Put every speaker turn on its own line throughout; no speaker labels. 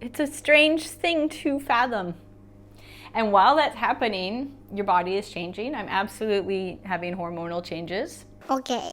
It's a strange thing to fathom. And while that's happening, your body is changing. I'm absolutely having hormonal changes.
Okay.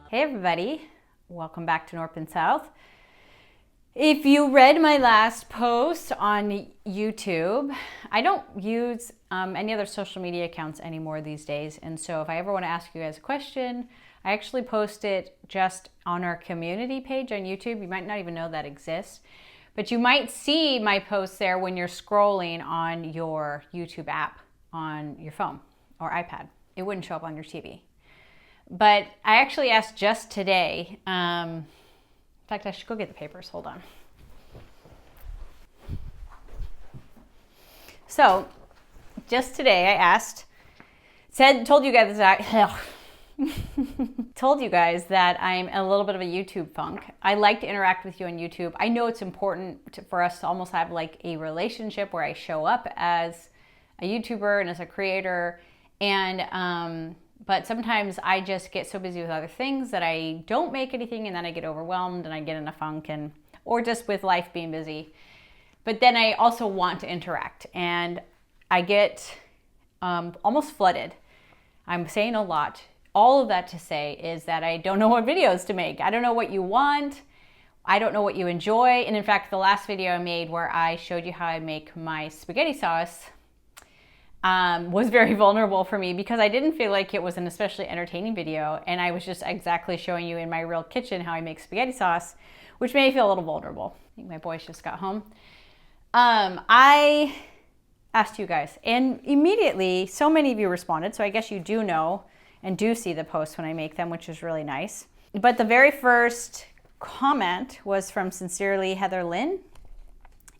Hey everybody, welcome back to North and South. If you read my last post on YouTube, I don't use any other social media accounts anymore these days. And so if I ever want to ask you guys a question, I actually post it just on our community page on YouTube. You might not even know that exists, but you might see my posts there when you're scrolling on your YouTube app on your phone or iPad. It wouldn't show up on your TV. But I actually asked just today, in fact, I should go get the papers, hold on. So, just today I asked, told you guys that I'm a little bit of a YouTube funk. I like to interact with you on YouTube. I know it's important for us to almost have like a relationship where I show up as a YouTuber and as a creator, and but sometimes I just get so busy with other things that I don't make anything, and then I get overwhelmed and I get in a funk, or just with life being busy. But then I also want to interact, and I get almost flooded. I'm saying a lot. All of that to say is that I don't know what videos to make. I don't know what you want. I don't know what you enjoy. And in fact, the last video I made where I showed you how I make my spaghetti sauce was very vulnerable for me because I didn't feel like it was an especially entertaining video, and I was just exactly showing you in my real kitchen how I make spaghetti sauce, which made me feel a little vulnerable. I think my boys just got home. I asked you guys, and immediately so many of you responded, so I guess you do know and do see the posts when I make them, which is really nice. But the very first comment was from Sincerely Heather Lynn.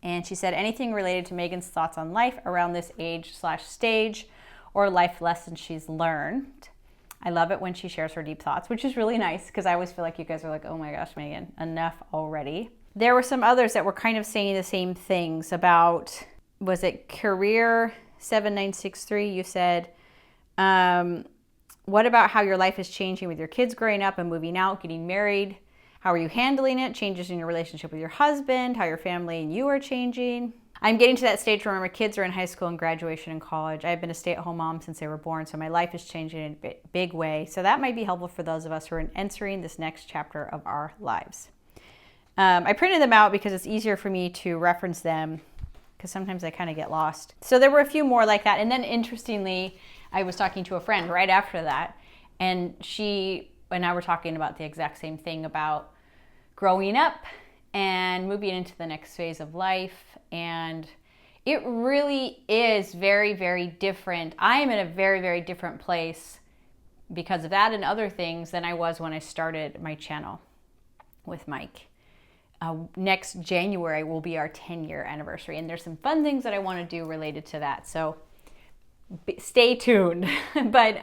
And she said, anything related to Megan's thoughts on life around this age/stage or life lessons she's learned. I love it when she shares her deep thoughts, which is really nice because I always feel like you guys are like, oh my gosh, Megan, enough already. There were some others that were kind of saying the same things about, was it Career 7963? You said, what about how your life is changing with your kids growing up and moving out, getting married? How are you handling it? Changes in your relationship with your husband, how your family and you are changing. I'm getting to that stage where my kids are in high school and graduation and college. I've been a stay-at-home mom since they were born, so my life is changing in a big way. So that might be helpful for those of us who are entering this next chapter of our lives. I printed them out because it's easier for me to reference them because sometimes I kind of get lost. So there were a few more like that. And then interestingly, I was talking to a friend right after that, and she and I were talking about the exact same thing about growing up and moving into the next phase of life. And it really is very, very different. I am in a very, very different place because of that and other things than I was when I started my channel with Mike. Next January will be our 10-year anniversary, and there's some fun things that I want to do related to that. So stay tuned. But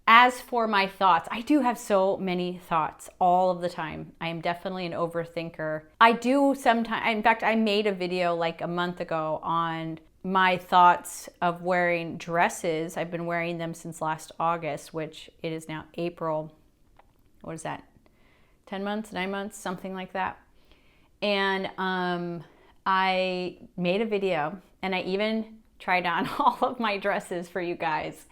as for my thoughts, I do have so many thoughts all of the time. I am definitely an overthinker. I do sometimes, in fact, I made a video like a month ago on my thoughts of wearing dresses. I've been wearing them since last August, which it is now April. What is that? 10 months, 9 months, something like that. And I made a video, and I even tried on all of my dresses for you guys.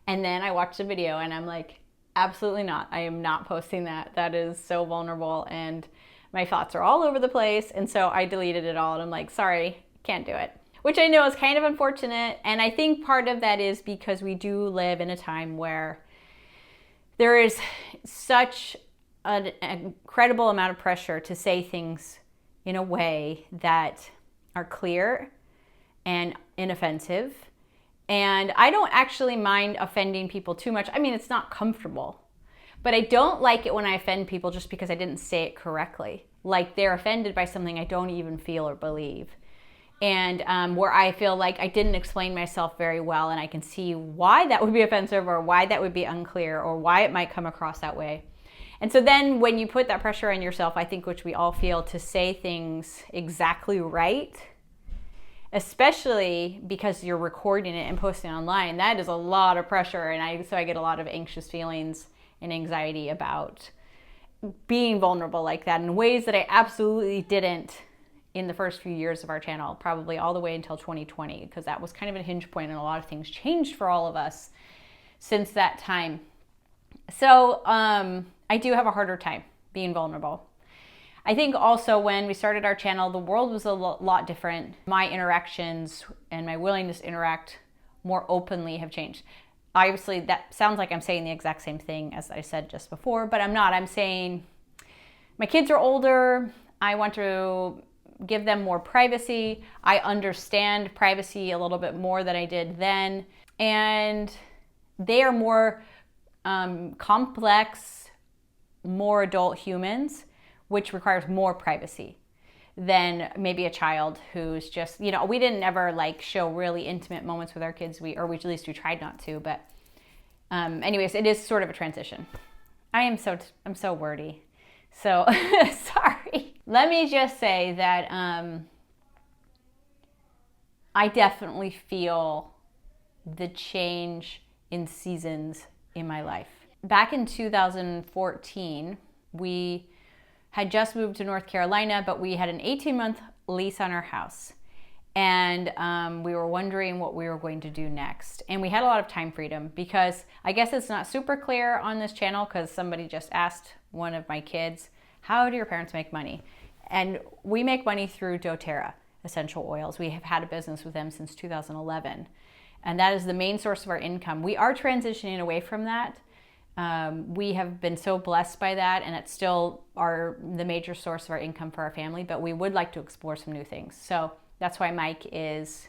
And then I watched the video and I'm like, absolutely not. I am not posting that. That is so vulnerable and my thoughts are all over the place. And so I deleted it all and I'm like, sorry, can't do it. Which I know is kind of unfortunate. And I think part of that is because we do live in a time where there is such an incredible amount of pressure to say things in a way that are clear and inoffensive. And I don't actually mind offending people too much. I mean, it's not comfortable, but I don't like it when I offend people just because I didn't say it correctly. Like they're offended by something I don't even feel or believe. and where I feel like I didn't explain myself very well, and I can see why that would be offensive or why that would be unclear or why it might come across that way. And so then when you put that pressure on yourself, I think, which we all feel, to say things exactly right, especially because you're recording it and posting online, that is a lot of pressure. And so I get a lot of anxious feelings and anxiety about being vulnerable like that in ways that I absolutely didn't in the first few years of our channel, probably all the way until 2020, because that was kind of a hinge point and a lot of things changed for all of us since that time. So I do have a harder time being vulnerable. I think also when we started our channel, the world was a lot different. My interactions and my willingness to interact more openly have changed. Obviously, that sounds like I'm saying the exact same thing as I said just before, but I'm not. I'm saying my kids are older. I want to give them more privacy. I understand privacy a little bit more than I did then. And they are more complex, more adult humans, which requires more privacy than maybe a child who's just, you know, we didn't ever like show really intimate moments with our kids. Or at least we tried not to, but anyways, it is sort of a transition. I'm so wordy. So sorry. Let me just say that I definitely feel the change in seasons in my life. Back in 2014, we had just moved to North Carolina, but we had an 18-month lease on our house. And we were wondering what we were going to do next. And we had a lot of time freedom because I guess it's not super clear on this channel because somebody just asked one of my kids, how do your parents make money? And we make money through doTERRA essential oils. We have had a business with them since 2011. And that is the main source of our income. We are transitioning away from that. We have been so blessed by that, and it's still the major source of our income for our family, but we would like to explore some new things. So that's why Mike is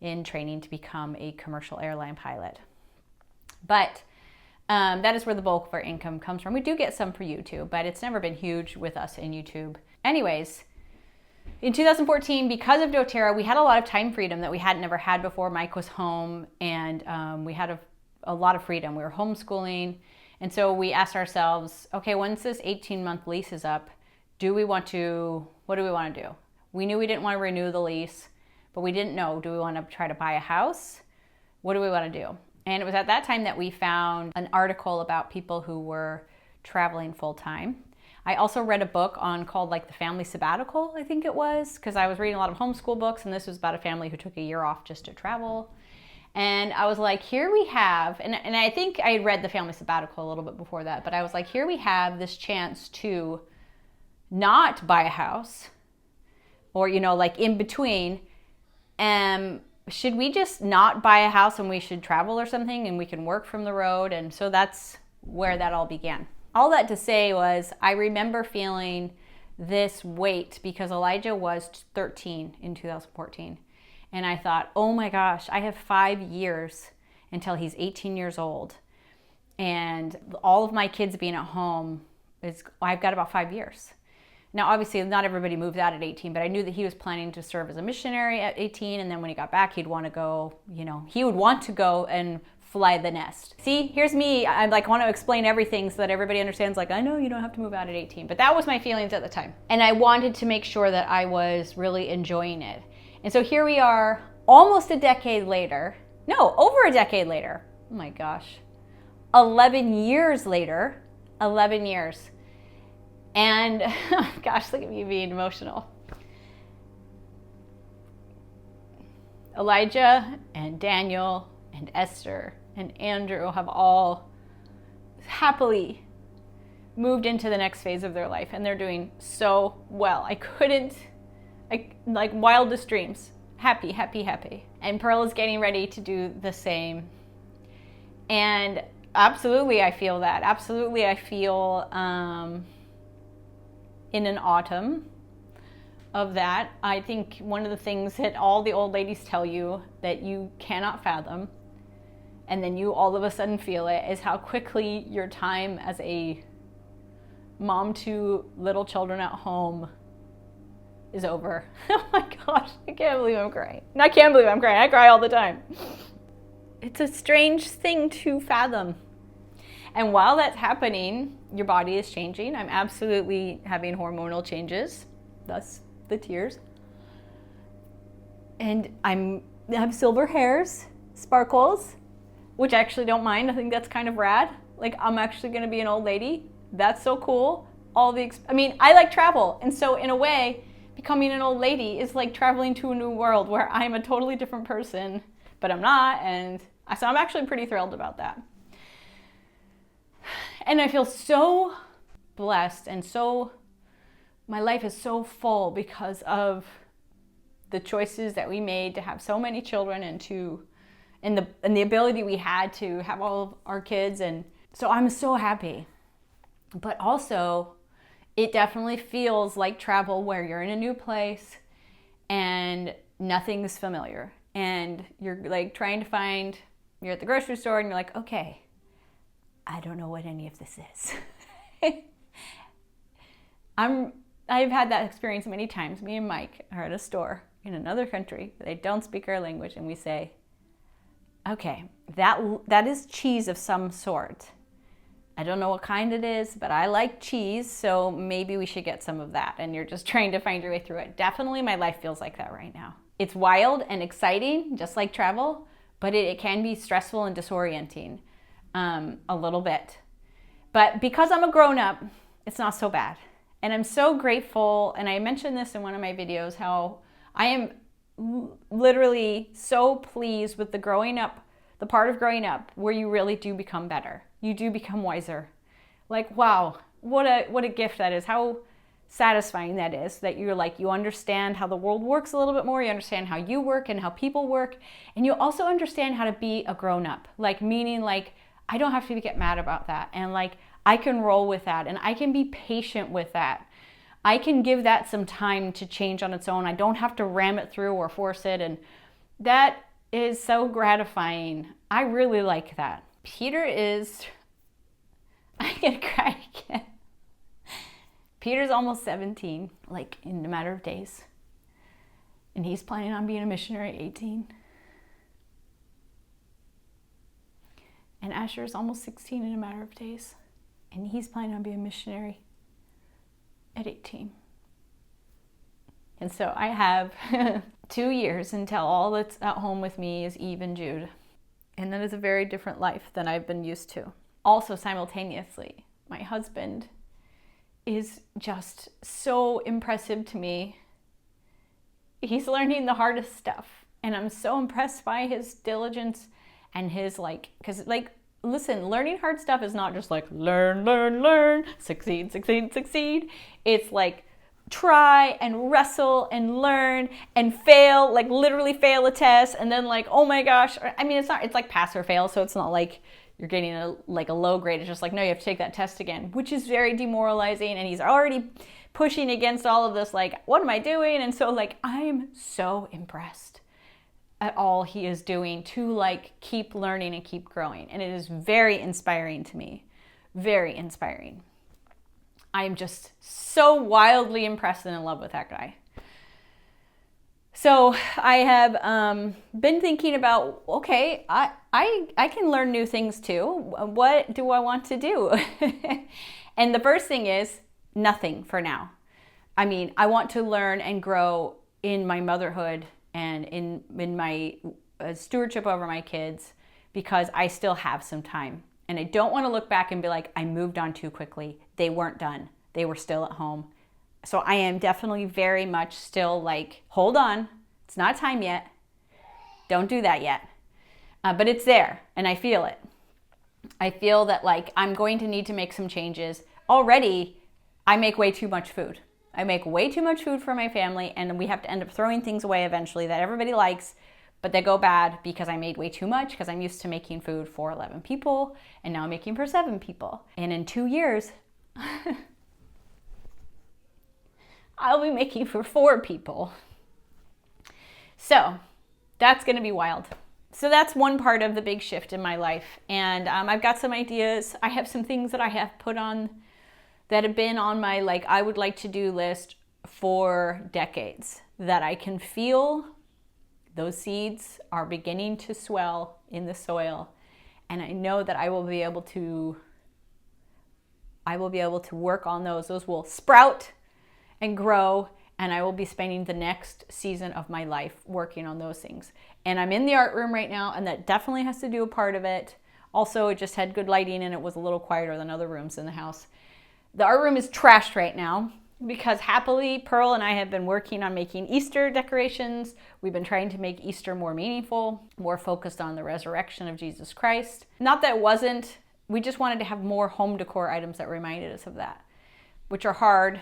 in training to become a commercial airline pilot. But that is where the bulk of our income comes from. We do get some for YouTube, but it's never been huge with us in YouTube. Anyways, in 2014, because of doTERRA, we had a lot of time freedom that we had never had before. Mike was home, and we had a lot of freedom. We were homeschooling. And so we asked ourselves, okay, once this 18-month lease is up, what do we want to do? We knew we didn't want to renew the lease, but we didn't know, do we want to try to buy a house? What do we want to do? And it was at that time that we found an article about people who were traveling full time. I also read a book called like The Family Sabbatical, I think it was, because I was reading a lot of homeschool books, and this was about a family who took a year off just to travel. And I was like, here we have, and I think I had read The Family Sabbatical a little bit before that, but I was like, here we have this chance to not buy a house, or, you know, like in between. Should we just not buy a house and we should travel or something and we can work from the road? And so that's where that all began. All that to say was, I remember feeling this weight because Elijah was 13 in 2014. And I thought, oh my gosh, I have 5 years until he's 18 years old. And all of my kids being at home, I've got about 5 years. Now, obviously, not everybody moves out at 18, but I knew that he was planning to serve as a missionary at 18. And then when he got back, he'd want to go, you know, he would want to go and fly the nest. See, here's me. I like want to explain everything so that everybody understands, like, I know you don't have to move out at 18, but that was my feelings at the time. And I wanted to make sure that I was really enjoying it. And so here we are, almost a decade later. No, over a decade later. Oh my gosh. 11 years later. 11 years. And, oh gosh, look at me being emotional. Elijah and Daniel and Esther and Andrew have all happily moved into the next phase of their life, and they're doing so well. Like wildest dreams. Happy, happy, happy. And Pearl is getting ready to do the same. And absolutely I feel that. Absolutely I feel in an autumn of that. I think one of the things that all the old ladies tell you that you cannot fathom, and then you all of a sudden feel it, is how quickly your time as a mom to little children at home is over. Oh my gosh, I can't believe I'm crying. And I can't believe I'm crying. I cry all the time. It's a strange thing to fathom. And while that's happening, your body is changing. I'm absolutely having hormonal changes, thus the tears. And I have silver hairs, sparkles, which I actually don't mind. I think that's kind of rad. Like, I'm actually going to be an old lady. That's so cool. I like travel. And so in a way, becoming an old lady is like traveling to a new world where I'm a totally different person, but I'm not. And so I'm actually pretty thrilled about that. And I feel so blessed and my life is so full because of the choices that we made to have so many children and the ability we had to have all of our kids. And so I'm so happy. But also, it definitely feels like travel where you're in a new place and nothing's familiar. And you're like you're at the grocery store and you're like, okay, I don't know what any of this is. I've had that experience many times. Me and Mike are at a store in another country. They don't speak our language, and we say, okay, that is cheese of some sort. I don't know what kind it is, but I like cheese, so maybe we should get some of that. And you're just trying to find your way through it. Definitely my life feels like that right now. It's wild and exciting, just like travel, but it can be stressful and disorienting a little bit. But because I'm a grown-up, it's not so bad. And I'm so grateful, and I mentioned this in one of my videos, how I am literally so pleased with the part of growing up where you really do become better. You do become wiser. Like, wow, what a gift that is. How satisfying that is, that you understand how the world works a little bit more. You understand how you work and how people work. And you also understand how to be a grown-up. Meaning I don't have to get mad about that. And I can roll with that. And I can be patient with that. I can give that some time to change on its own. I don't have to ram it through or force it. And that is so gratifying. I really like that. Peter is, I'm gonna cry again. Peter's almost 17, in a matter of days. And he's planning on being a missionary at 18. And Asher's almost 16 in a matter of days. And he's planning on being a missionary at 18. And so I have 2 years until all that's at home with me is Eve and Jude. And that is a very different life than I've been used to. Also, simultaneously, my husband is just so impressive to me. He's learning the hardest stuff. And I'm so impressed by his diligence and his listen, learning hard stuff is not just learn, succeed. It's try and wrestle and learn and fail, literally fail a test, and then oh my gosh, it's pass or fail, so it's not you're getting a low grade. It's just no, you have to take that test again, which is very demoralizing. And he's already pushing against all of this, what am I doing? And so I am so impressed at all he is doing to keep learning and keep growing. And it is very inspiring to me, very inspiring. I am just so wildly impressed and in love with that guy. So I have been thinking about, okay, I can learn new things too. What do I want to do? And the first thing is nothing for now. I want to learn and grow in my motherhood and in my stewardship over my kids, because I still have some time. And I don't want to look back and be I moved on too quickly. They weren't done. They were still at home. So I am definitely very much still hold on. It's not time yet. Don't do that yet. But it's there and I feel it. I feel that I'm going to need to make some changes. Already, I make way too much food. I make way too much food for my family, and we have to end up throwing things away eventually that everybody likes, but they go bad because I made way too much, because I'm used to making food for 11 people, and now I'm making for 7 people. And in 2 years, I'll be making for 4 people. So that's going to be wild. So that's one part of the big shift in my life. And I've got some ideas. I have some things that I have put on that have been on my I would like to do list for decades that I can feel those seeds are beginning to swell in the soil, and I know that I will be able to work on those. Those will sprout and grow, and I will be spending the next season of my life working on those things. And I'm in the art room right now, and that definitely has to do a part of it. Also, it just had good lighting and it was a little quieter than other rooms in the house. The art room is trashed right now because happily Pearl and I have been working on making Easter decorations. We've been trying to make Easter more meaningful, more focused on the resurrection of Jesus Christ. Not that it wasn't, we just wanted to have more home decor items that reminded us of that, which are hard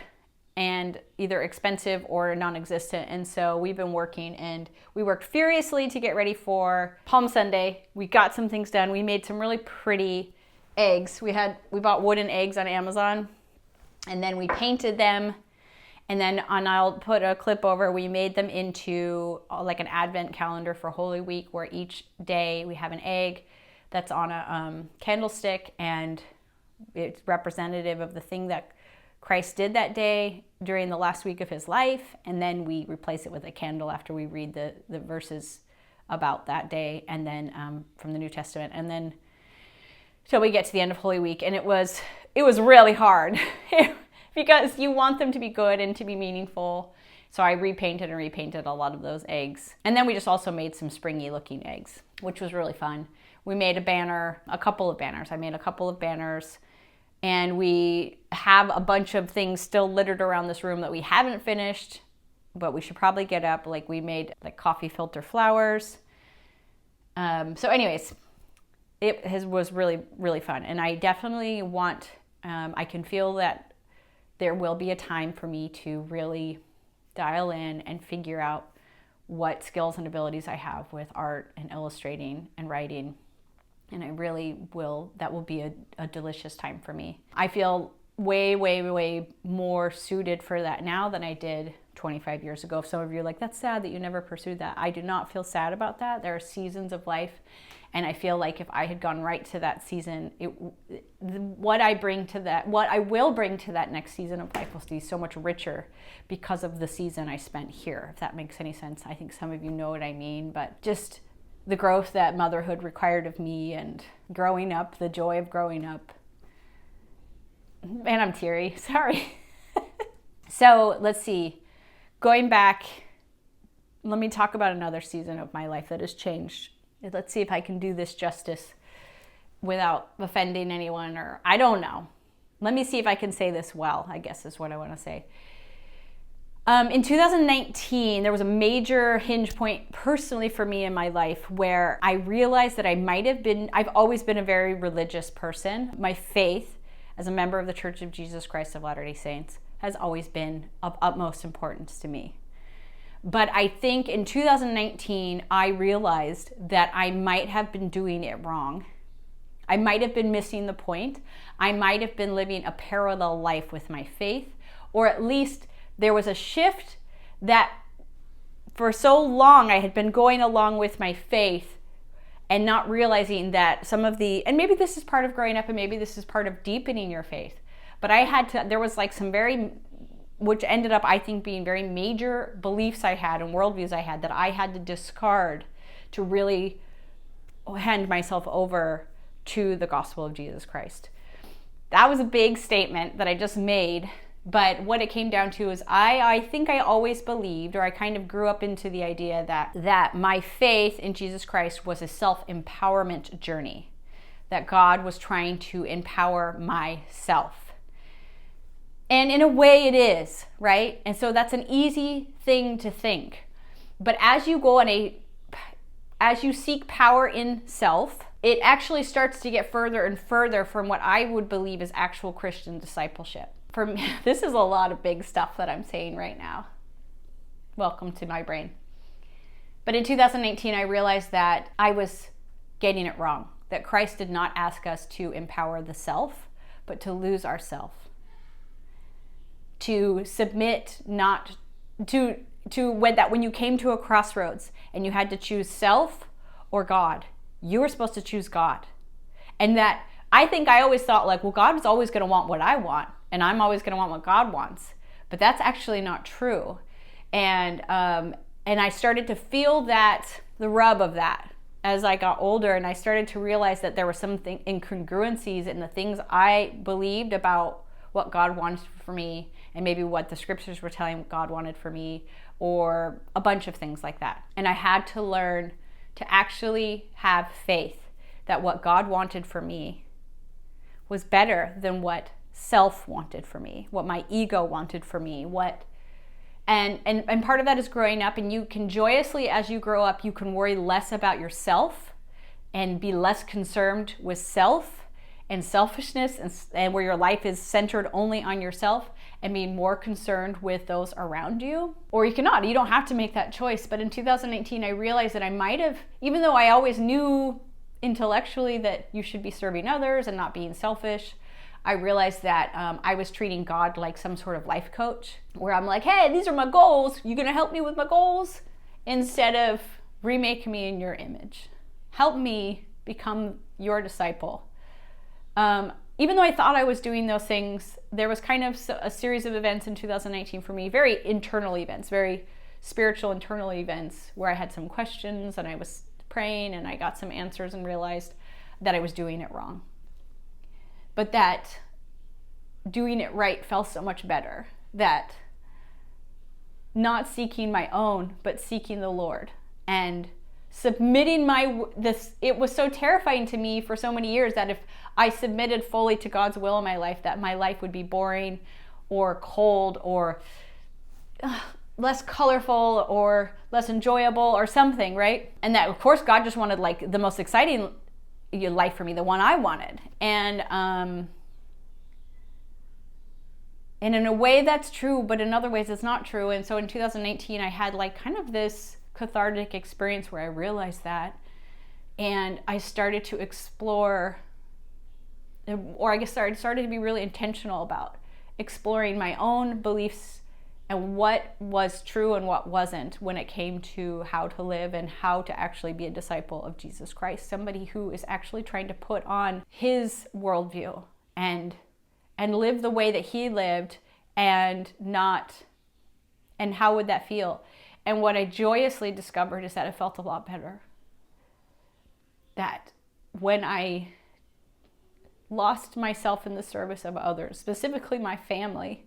and either expensive or non-existent. And so we've been working, and we worked furiously to get ready for Palm Sunday. We got some things done. We made some really pretty eggs. We bought wooden eggs on Amazon, and then we painted them. And then I'll put a clip over, we made them into like an advent calendar for Holy Week, where each day we have an egg that's on a candlestick, and it's representative of the thing that Christ did that day during the last week of his life, and then we replace it with a candle after we read the verses about that day, and then from the New Testament, and then so we get to the end of Holy Week, and it was really hard because you want them to be good and to be meaningful. So I repainted a lot of those eggs, and then we just also made some springy looking eggs, which was really fun. We made a couple of banners. I made a couple of banners. And we have a bunch of things still littered around this room that we haven't finished, but we should probably get up. Like we made like coffee filter flowers. So anyways, was really, really fun. And I definitely I can feel that there will be a time for me to really dial in and figure out what skills and abilities I have with art and illustrating and writing. And that will be a delicious time for me. I feel way, way, way more suited for that now than I did 25 years ago. If some of you are like, that's sad that you never pursued that. I do not feel sad about that. There are seasons of life, and I feel like if I had gone right to that season, what I will bring to that next season of life will be so much richer because of the season I spent here, if that makes any sense. I think some of you know what I mean, but just the growth that motherhood required of me, and growing up, the joy of growing up. And I'm teary, sorry. So let's see, going back, let me talk about another season of my life that has changed. Let's see if I can do this justice without offending anyone, or I don't know. Let me see if I can say this well, I guess is what I want to say. In 2019, there was a major hinge point personally for me in my life where I realized that I've always been a very religious person. My faith as a member of the Church of Jesus Christ of Latter-day Saints has always been of utmost importance to me. But I think in 2019, I realized that I might have been doing it wrong. I might have been missing the point. I might have been living a parallel life with my faith, or at least there was a shift that for so long I had been going along with my faith and not realizing that and maybe this is part of growing up and maybe this is part of deepening your faith, but there was like which ended up I think being very major beliefs I had and worldviews I had that I had to discard to really hand myself over to the gospel of Jesus Christ. That was a big statement that I just made. But what it came down to is I think I always believed, or I kind of grew up into the idea that my faith in Jesus Christ was a self-empowerment journey, that God was trying to empower myself. And in a way it is, right? And so that's an easy thing to think. But as you seek power in self, it actually starts to get further and further from what I would believe is actual Christian discipleship. For me, this is a lot of big stuff that I'm saying right now. Welcome to my brain. But in 2019, I realized that I was getting it wrong, that Christ did not ask us to empower the self, but to lose ourself. To submit, not to when you came to a crossroads and you had to choose self or God, you were supposed to choose God. And that I think I always thought like, well, God is always going to want what I want, and I'm always going to want what God wants. But that's actually not true. And I started to feel the rub of that as I got older, and I started to realize that there were some incongruencies in the things I believed about what God wanted for me, and maybe what the scriptures were telling God wanted for me, or a bunch of things like that. And I had to learn to actually have faith that what God wanted for me was better than what self wanted for me, what my ego wanted for me, and part of that is growing up. And you can joyously, as you grow up, you can worry less about yourself and be less concerned with self and selfishness, and where your life is centered only on yourself, and be more concerned with those around you. Or you cannot. You don't have to make that choice. But in 2018, I realized that I might have, even though I always knew intellectually that you should be serving others and not being selfish, I realized that I was treating God like some sort of life coach, where I'm like, hey, these are my goals. You gonna help me with my goals? Instead of remake me in your image. Help me become your disciple. Even though I thought I was doing those things, there was kind of a series of events in 2019 for me, very internal events, very spiritual internal events, where I had some questions and I was praying and I got some answers and realized that I was doing it wrong. But that doing it right felt so much better. That not seeking my own, but seeking the Lord and submitting it was so terrifying to me for so many years that if I submitted fully to God's will in my life, that my life would be boring or cold or less colorful or less enjoyable or something, right? And that, of course, God just wanted like the most exciting life for me, the one I wanted. And in a way that's true, but in other ways it's not true. And so in 2018, I had like kind of this cathartic experience where I realized that, and I started to explore, or I guess started to be really intentional about exploring my own beliefs and what was true and what wasn't when it came to how to live and how to actually be a disciple of Jesus Christ, somebody who is actually trying to put on his worldview and live the way that he lived, and how would that feel? And what I joyously discovered is that it felt a lot better. That when I lost myself in the service of others, specifically my family,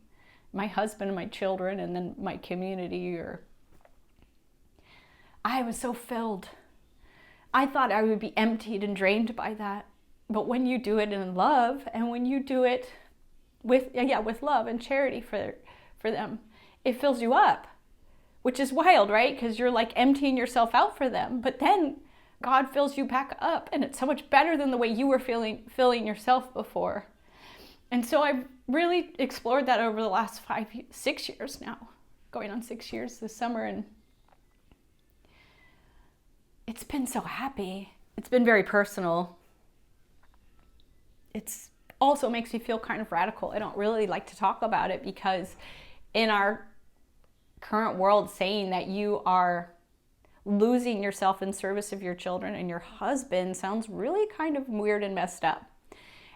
my husband and my children, and then my community, I was so filled. I thought I would be emptied and drained by that. But when you do it in love, and when you do it with love and charity for them, it fills you up. Which is wild, right? Because you're like emptying yourself out for them, but then God fills you back up, and it's so much better than the way you were filling yourself before. And so I've really explored that over the last 6 years now, going on 6 years this summer, and it's been so happy. It's been very personal. It's also makes me feel kind of radical. I don't really like to talk about it, because in our current world, saying that you are losing yourself in service of your children and your husband sounds really kind of weird and messed up.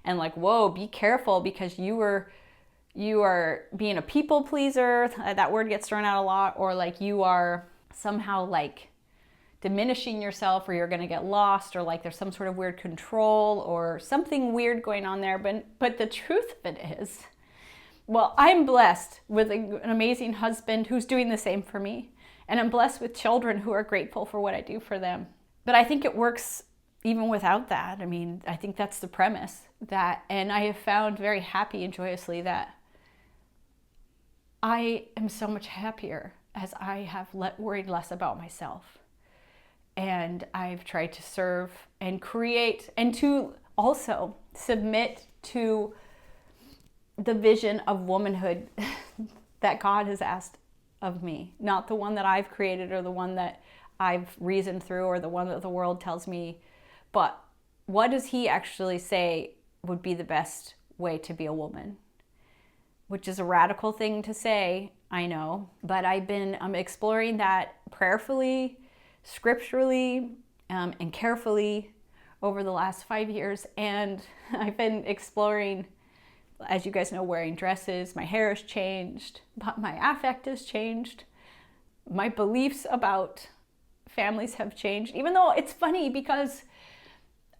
And like, whoa, be careful, because you are being a people pleaser. That word gets thrown out a lot. Or like you are somehow like diminishing yourself, or you're going to get lost, or like there's some sort of weird control or something weird going on there. But the truth of it is, well, I'm blessed with an amazing husband who's doing the same for me. And I'm blessed with children who are grateful for what I do for them. But I think it works even without that. I mean, I think that's the premise. And I have found very happy and joyously that I am so much happier as I have worried less about myself. And I've tried to serve and create, and to also submit to the vision of womanhood that God has asked of me, not the one that I've created or the one that I've reasoned through or the one that the world tells me, but what does he actually say would be the best way to be a woman? Which is a radical thing to say, I know, but I've been exploring that prayerfully, scripturally, and carefully over the last 5 years, and I've been exploring as you guys know, wearing dresses. My hair has changed, but my affect has changed. My beliefs about families have changed, even though it's funny because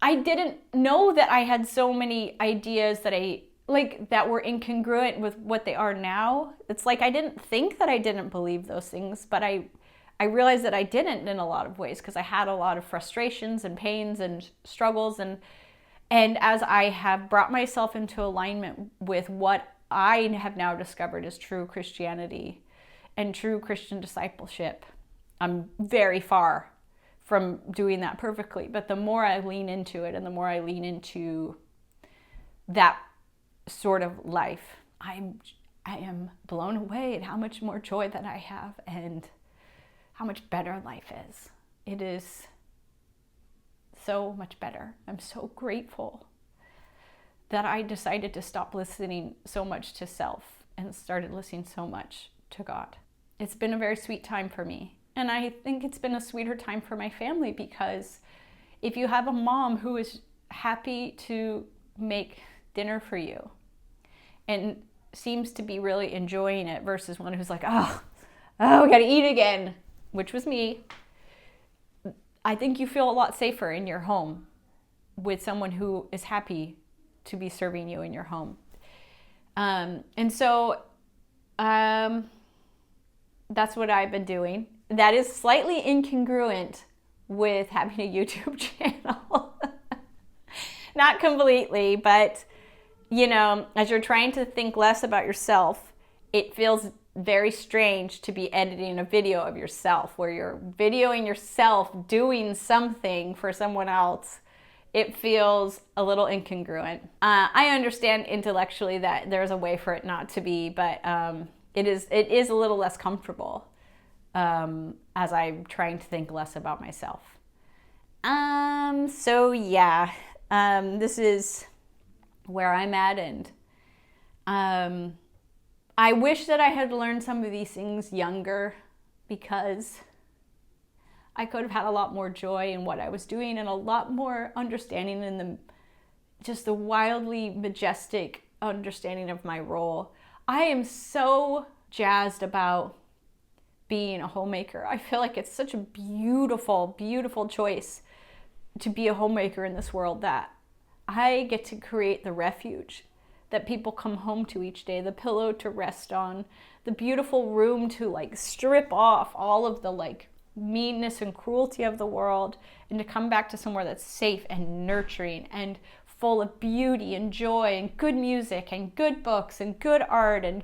I didn't know that I had so many ideas that that were incongruent with what they are now. It's like I didn't think that I didn't believe those things, but I realized that I didn't in a lot of ways because I had a lot of frustrations and pains and struggles, and as I have brought myself into alignment with what I have now discovered is true Christianity and true Christian discipleship, I'm very far from doing that perfectly. But the more I lean into it and the more I lean into that sort of life, I am blown away at how much more joy that I have and how much better life is. It is so much better. I'm so grateful that I decided to stop listening so much to self and started listening so much to God. It's been a very sweet time for me. And I think it's been a sweeter time for my family, because if you have a mom who is happy to make dinner for you and seems to be really enjoying it versus one who's like, oh, we gotta eat again, which was me, I think you feel a lot safer in your home with someone who is happy to be serving you in your home. And so that's what I've been doing. That is slightly incongruent with having a YouTube channel. Not completely, but as you're trying to think less about yourself, it feels very strange to be editing a video of yourself where you're videoing yourself doing something for someone else. It feels a little incongruent. I understand intellectually that there's a way for it not to be, but it is a little less comfortable as I'm trying to think less about myself. So yeah, this is where I'm at, and I wish that I had learned some of these things younger, because I could have had a lot more joy in what I was doing and a lot more understanding in just the wildly majestic understanding of my role. I am so jazzed about being a homemaker. I feel like it's such a beautiful, beautiful choice to be a homemaker in this world, that I get to create the refuge that people come home to each day, the pillow to rest on, the beautiful room to strip off all of the meanness and cruelty of the world, and to come back to somewhere that's safe and nurturing and full of beauty and joy and good music and good books and good art and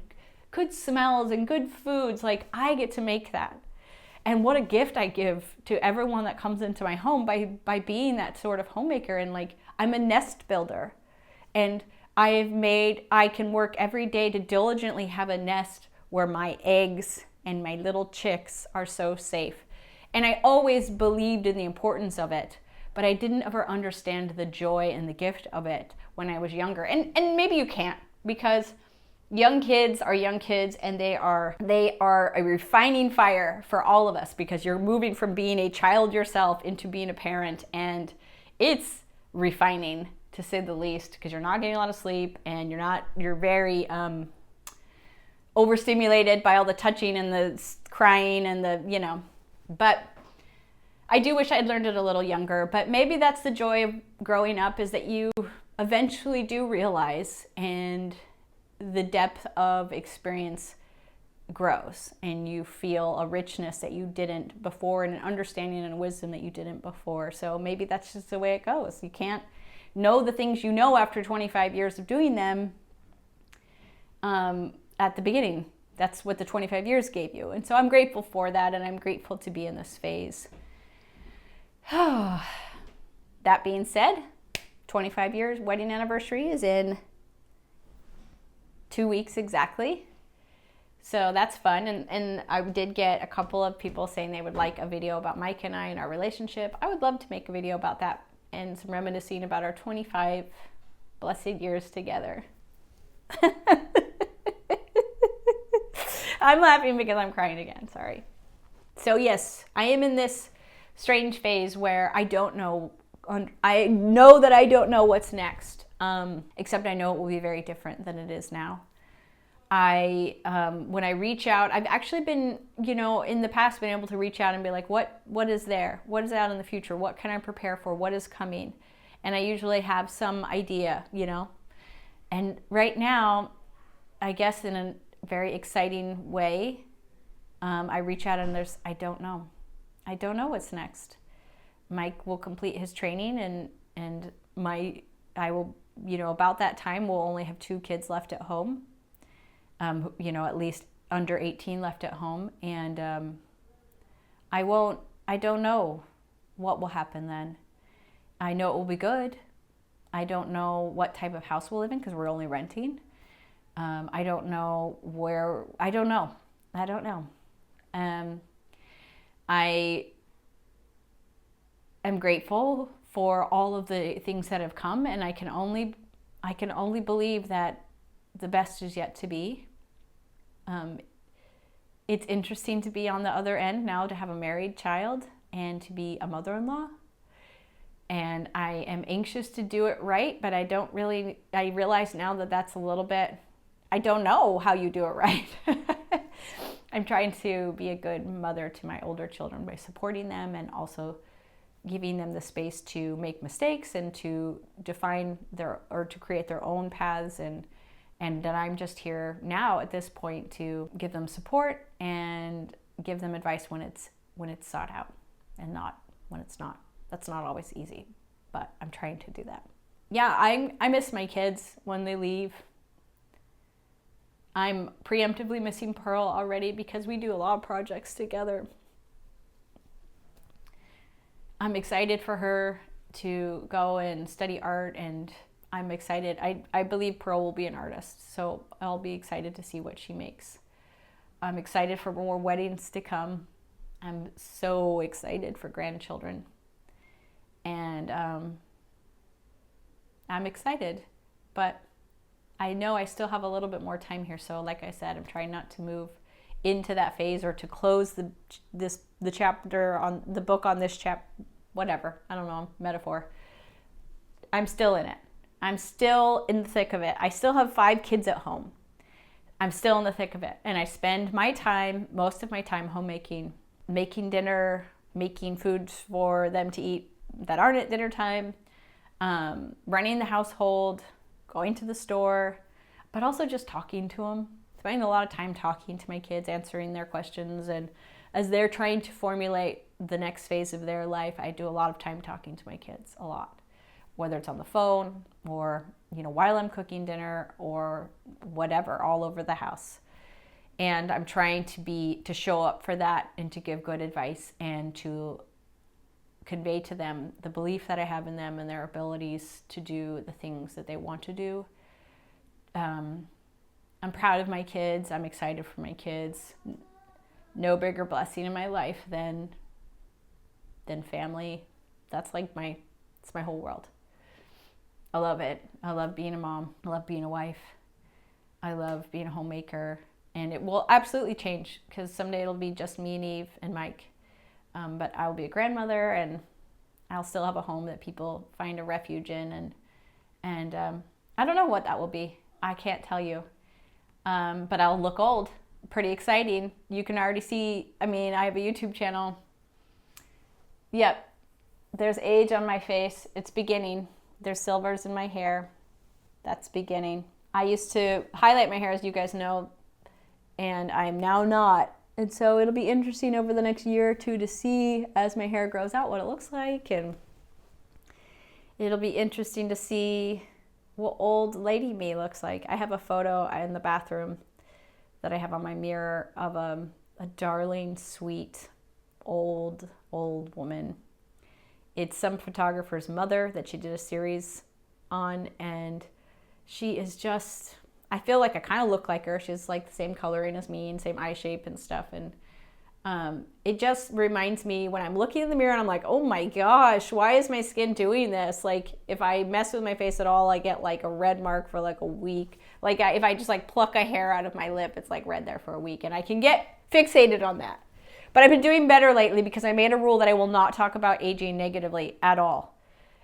good smells and good foods. I get to make that. And what a gift I give to everyone that comes into my home by being that sort of homemaker. And I'm a nest builder, and I can work every day to diligently have a nest where my eggs and my little chicks are so safe. And I always believed in the importance of it, but I didn't ever understand the joy and the gift of it when I was younger. And maybe you can't, because young kids are young kids, and they are a refining fire for all of us, because you're moving from being a child yourself into being a parent, and it's refining, to say the least, because you're not getting a lot of sleep, and you're very overstimulated by all the touching and the crying and but I do wish I'd learned it a little younger. But maybe that's the joy of growing up, is that you eventually do realize, and the depth of experience grows, and you feel a richness that you didn't before, and an understanding and a wisdom that you didn't before. So maybe that's just the way it goes. You can't know the things you know after 25 years of doing them at the beginning. That's what the 25 years gave you. And so I'm grateful for that, and I'm grateful to be in this phase. That being said, 25 years wedding anniversary is in 2 weeks exactly. So that's fun. And I did get a couple of people saying they would like a video about Mike and I and our relationship. I would love to make a video about that and some reminiscing about our 25 blessed years together. I'm laughing because I'm crying again, sorry. So yes, I am in this strange phase where I know that I don't know what's next. except I know it will be very different than it is now. When I reach out, I've actually been, in the past been able to reach out and be like, what is there? What is out in the future? What can I prepare for? What is coming? And I usually have some idea, And right now, I guess in a very exciting way, I reach out and I don't know. I don't know what's next. Mike will complete his training and I will, about that time, we'll only have 2 kids left at home. At least under 18 left at home. And I don't know what will happen then. I know it will be good. I don't know what type of house we'll live in because we're only renting. I don't know where, I don't know. I am grateful for all of the things that have come, and I can only believe that the best is yet to be. It's interesting to be on the other end now, to have a married child and to be a mother-in-law. And I am anxious to do it right, but I realize now that that's a little bit, I don't know how you do it right. I'm trying to be a good mother to my older children by supporting them and also giving them the space to make mistakes and to define to create their own paths, and that I'm just here now at this point to give them support and give them advice when it's sought out and not when it's not. That's not always easy, but I'm trying to do that. Yeah, I miss my kids when they leave. I'm preemptively missing Pearl already because we do a lot of projects together. I'm excited for her to go and study art, and I'm excited. I believe Pearl will be an artist, so I'll be excited to see what she makes. I'm excited for more weddings to come. I'm so excited for grandchildren. And I'm excited, but I know I still have a little bit more time here. So like I said, I'm trying not to move into that phase or to close the chapter on the book on this whatever. I don't know, metaphor. I'm still in it. I'm still in the thick of it. I still have 5 kids at home. I'm still in the thick of it. And I spend most of my time homemaking, making dinner, making foods for them to eat that aren't at dinner time, running the household, going to the store, but also just talking to them, spending a lot of time talking to my kids, answering their questions. And as they're trying to formulate the next phase of their life, I do a lot of time talking to my kids, a lot, whether it's on the phone or, while I'm cooking dinner or whatever, all over the house. And I'm trying to show up for that and to give good advice and to convey to them the belief that I have in them and their abilities to do the things that they want to do. I'm proud of my kids. I'm excited for my kids. No bigger blessing in my life than family. That's like it's my whole world. I love it. I love being a mom. I love being a wife. I love being a homemaker. And it will absolutely change because someday it'll be just me and Eve and Mike. But I'll be a grandmother, and I'll still have a home that people find a refuge in. And I don't know what that will be. I can't tell you. But I'll look old. Pretty exciting. You can already see, I have a YouTube channel. Yep. There's age on my face. It's beginning. There's silvers in my hair. That's beginning. I used to highlight my hair, as you guys know, and I'm now not. And so it'll be interesting over the next year or two to see, as my hair grows out, what it looks like. And it'll be interesting to see what old lady me looks like. I have a photo in the bathroom that I have on my mirror of a darling, sweet, old woman. It's some photographer's mother that she did a series on, and she is just... I feel like I kind of look like her. She's like the same coloring as me and same eye shape and stuff. And it just reminds me when I'm looking in the mirror and I'm like, oh my gosh, why is my skin doing this? Like if I mess with my face at all, I get like a red mark for like a week. Like if I just like pluck a hair out of my lip, it's like red there for a week. And I can get fixated on that. But I've been doing better lately because I made a rule that I will not talk about aging negatively at all.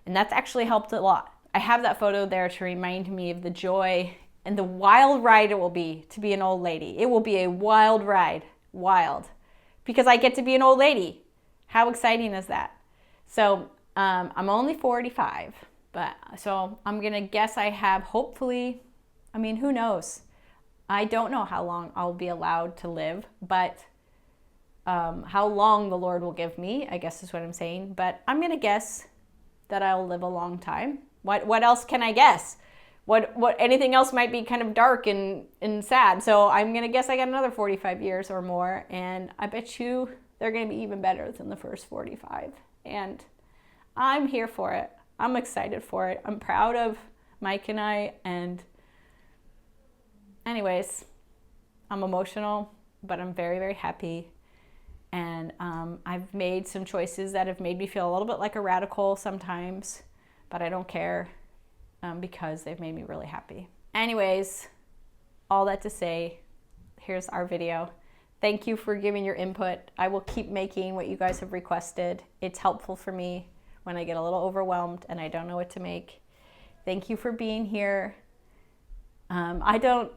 And that's actually helped a lot. I have that photo there to remind me of the joy and the wild ride it will be to be an old lady. It will be a wild ride, wild, because I get to be an old lady. How exciting is that? So I'm only 45, but so I'm gonna guess I have, hopefully, I mean, who knows? I don't know how long I'll be allowed to live, but how long the Lord will give me, I guess is what I'm saying. But I'm gonna guess that I'll live a long time. What else can I guess? What anything else might be kind of dark and sad. So I'm gonna guess I got another 45 years or more, and I bet you they're gonna be even better than the first 45. And I'm here for it. I'm excited for it. I'm proud of Mike and I. And anyways, I'm emotional, but I'm very, very happy. And I've made some choices that have made me feel a little bit like a radical sometimes, but I don't care because they've made me really happy. Anyways, all that to say, here's our video. Thank you for giving your input. I will keep making what you guys have requested. It's helpful for me when I get a little overwhelmed and I don't know what to make. Thank you for being here. I don't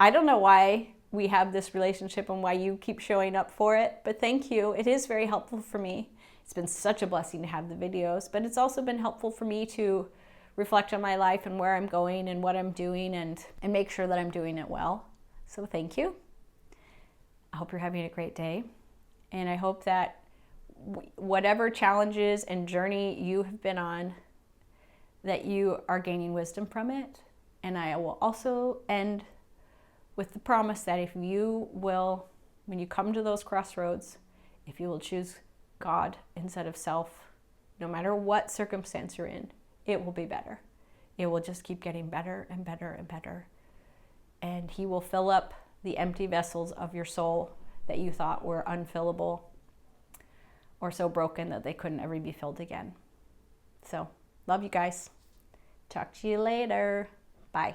know why we have this relationship and why you keep showing up for it, but thank you. It is very helpful for me. It's been such a blessing to have the videos, but it's also been helpful for me to reflect on my life and where I'm going and what I'm doing and make sure that I'm doing it well. So thank you. I hope you're having a great day. And I hope that whatever challenges and journey you have been on, that you are gaining wisdom from it. And I will also end with the promise that if you will, when you come to those crossroads, if you will choose God instead of self, no matter what circumstance you're in, it will be better. It will just keep getting better and better and better. And He will fill up the empty vessels of your soul that you thought were unfillable or so broken that they couldn't ever be filled again. So, love you guys. Talk to you later. Bye.